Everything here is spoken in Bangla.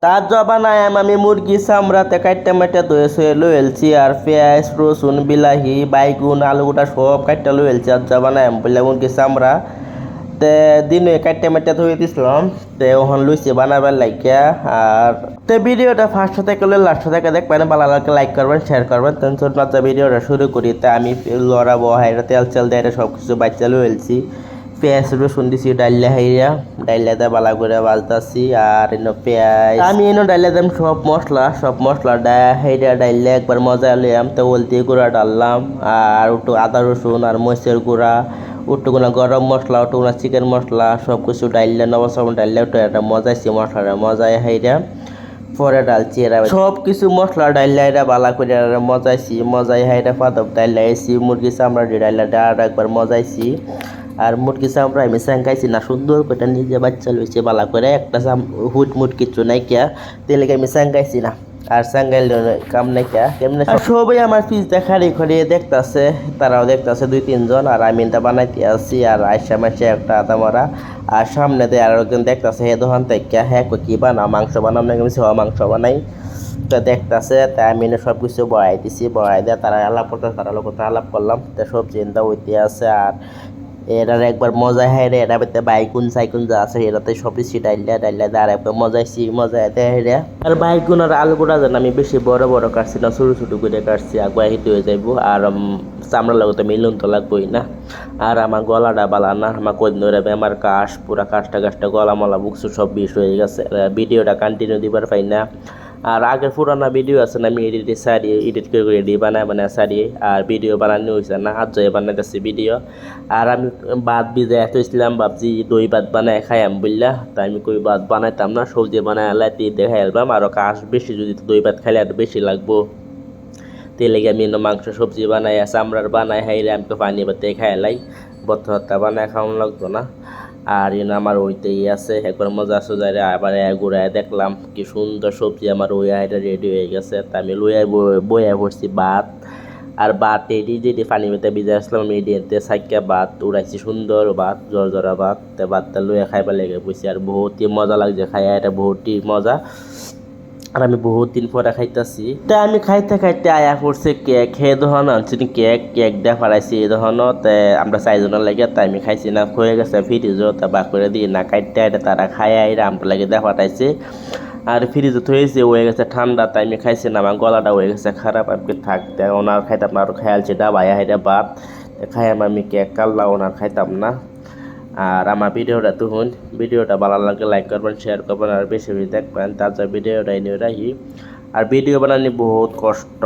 তার বানায় আমি মুরগি চামড়াতে কাটতে মাইটা ধুয়ে শুয়ে লইলছি আর পেঁয়াজ রসুন বিলাহি বাইগুন আলু গোটা সব কাটতে লইলছি আর বানায় বললে মুরগি চামড়া তে দিনে কাটতে মাইটা ধুয়ে দিছিলাম তে ওখান লইছি বানাবার লাগিয়া আর তে ভিডিওটা ফার্স্ট থেকে লাস্ট থেকে দেখবেন ভালো লাগলে লাইক করবেন শেয়ার করবেন টেনশন মাত্রা ভিডিওটা শুরু করি তে আমি লড়াবো হাইরা তেল চেল দিয়ে সব কিছু বাচ্চা লইলছি পেঁয়াজ রসুন দিছি ডাইলে হাইয়া ডাইলাতে বালা করে বালতাছি আর পেঁয়াজ আমি ডাইলে দাম সব মশলাটা হাইরা ডাইলে একবার মজা লিয়াম তো হলদি গুঁড়া ডাললাম আর একটু আদা রসুন আর মরিচের গুঁড়া একটুকুনা গরম মশলা একটুকুনা চিকেন মশলা সব কিছু ডাইলে নবসম ডাইলে একটু একটা মজাইছি মশলাটা মজাই হাইরা পরে ডালছি এরা সব কিছু মশলা ডাইলা এরা বালা করে মজাইছি মজাই হাইরা পাতব ডাইলাইছি মুরগি চামড়া ডাইলা আর একবার মজাইছি আর মুরগি চামড়া আমি সাংকাইছি না সুন্দর করে নিজে বাচ্চা লইছে বালা করে একটা হুট মুট কিছু নাই কিয়া তেলে আমি সাংকাইছি না আর সাংগাইল কাম নাই কিয়া কেমনে সবাই আমার পিস দেখারি করে দেখতাছে তারাও দেখতাছে 2-3 জন আর আমি এটা বানাইতে আছি আর আয়সা মাসে একটা আদা মরা আর সামনে দিয়ে আর একজন দেখতাছে হে দোকান থেকে হ্যাঁ কি বানা মাংস বানাম না আমি মাংস বানাই তো দেখতাছে তাই আমি সব কিছু বয়াই দিছি বয়াই দিয়ে তারা আলাপ করতেছে তারা লোক আলাপ করলাম তো সব চিন্তা হইতে আছে আর এটার একবার মজা হাইরে এটা পেতে বাইকুন সাইকুন যা আছে এটাতে সব কিছু ডাইলা আর একবার মজাইছি মজা এতে হাইরে আর বাইকুন আর আলু গোটা যেন আমি বেশি বড় বড় কাটছি না ছোটো ছোটো করে কাটছি আগুয়া হিট হয়ে যাইব আর চামড়ার লগতে মিলুন তো লাগবোই না আর আমার গলাটা বালা না আমার কদিন ধরে আমার পুরা কাজটা গলা মলা বুকসু সব বিষ হয়ে গেছে ভিডিওটা কন্টিনিউ দিবার পাই না আর আগের পুরানা ভিডিও আছে না আমি এডিট করে বানায় সারিয়ে আর ভিডিও বানানো হয়েছে না আজ বানাইতেছি ভিডিও আর আমি ভাত ভিজাই থইছিলাম ভাবছি দই ভাত বানায় খাইয়াম বললা তাই আমি কই ভাত বানাইতাম না সবজি বানায় লাইতে দেখাই আলবাম আর কাজ বেশি যদি দই ভাত খাইলে আর বেশি লাগবো তেলে আমি মাংস সবজি বানাই চামড়ার বানাই হাইলে আমি তো পানি ভাতে খাইলাই বত্তা বানায় খাওয়ানো লাগতো না আর আমার ওইতেই আছে একবার মজা সোজারে আবার ঘুরায় দেখলাম কি সুন্দর সবজি আমার ওই আইটা রেডি হয়ে গেছে তা আমি লইয়া বইয়া পড়ছি ভাত আর ভাত এটি যেটি পানি মেতে ভিজে আসলাম আমি এডিতে সাইকা ভাত উড়াইছি সুন্দর ভাত জরা ভাত তা ভাতটা লইয়া খাইবার লেগে বসছি আর বহুতই মজা লাগছে খাইয়া এটা বহুতই মজা আর আমি বহুত দিন পরে খাইতেছি তা আমি খাইতে আয়া করছে কেক হে দহন আনছি কেক দেয়া ফারাইছি এই দহনত আমরা 4 জনের লাগে তাই আমি খাইছি না হয়ে গেছে ফ্রিজও তা বা করে দিই না কাটতে এটা তারা খাইয়া এরা আমরা লাগে দেয়া ফাটাইছে আর ফ্রিজে থয়েছে হয়ে গেছে ঠান্ডা তাই আমি খাইছি না আমার গলাটা হয়ে গেছে খারাপ আমি থাকতে ওনার খাইতাম না আর খেয়ালছি ডাবাইয়া হাইটা ভাত খাইয়াম আমি কেক কাল্লা ওনার খাইতাম না আর আমার ভিডিওটা ভালো লাগলে লাইক করবেন শেয়ার করবেন আর বেশি দেখবেন তার ভিডিওটা নিয়ে রাখি আর ভিডিও বানানি বহুত কষ্ট।